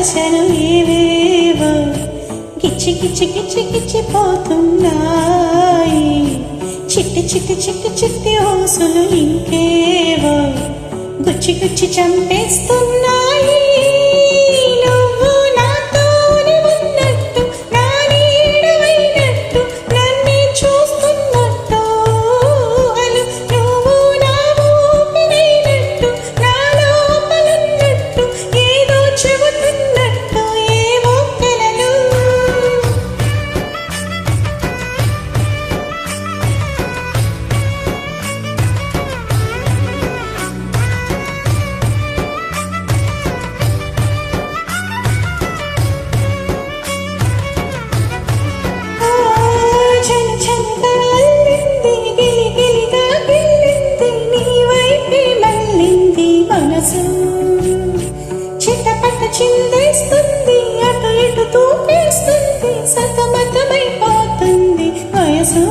ఆశలు ఏవేవో గిచ్చి గిచ్చి గిచ్చి గిచ్చిపోతున్నాయి. చిట్టి చిట్టి చిట్టి చిట్టి ఊసులు ఇంకేవో గుచ్చి గుచ్చి చంపేస్తున్నాయి. చిట్టపట్ట చిందేస్తుంది, అటు ఇటు తూపేస్తుంది, సతమతమైపోతుంది వయసు.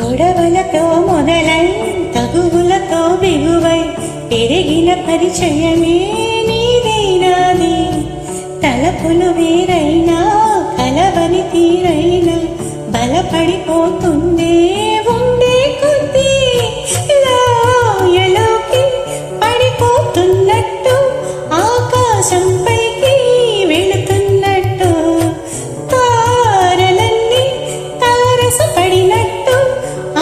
గొడవలతో మొదలై తగువులతో బిగువై పెరిగిన పరిచయమే నీదేనాది. తలపులు వేరైనా కలవని తీరైనా బలపడిపోతుందే ఉండే కొద్దీ. లోయలోకి పడిపోతున్నట్టు ఆకాశం పైకి వెళుతున్నట్టు తారలన్నీ తారసపడినట్టు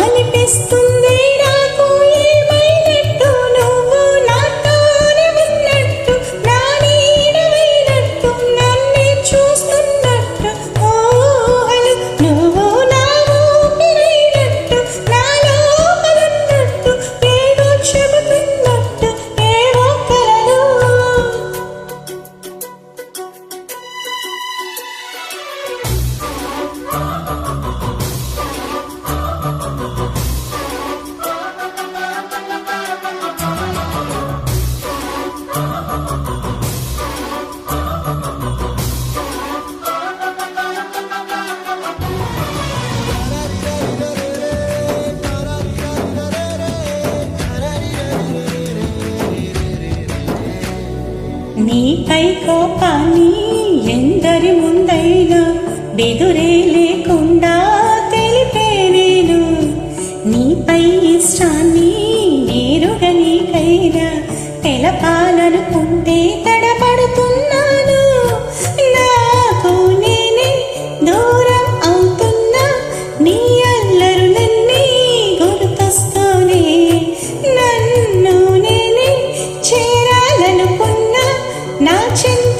అనిపిస్తుంది నాకు. ఏమైనట్టు నువ్వు నాతోనే ఉన్నట్టు, నా నీడమైనట్టు, నన్నే చూస్తున్నట్టు. ఊహలు నువ్వు నా ఊపిరైనట్టు, నా లోపలున్నట్టు, ఏదో చెబుతున్నట్టు ఏవో కలలు. నీపై కోపాన్ని ఎందరి ముందైనా బెదురే లేకుండా తెలిపే నేను. నీపై ఇష్టాన్ని నేరుగా నీకైనా తెలపాలనుకుంటే తడబడుతున్నాను. నాకు నేనే దూరం అవుతున్నా, నీ అల్లరులన్నీ గుర్తొస్తూనే నన్ను నేనే చేరాలనుకున్నా. నా చింత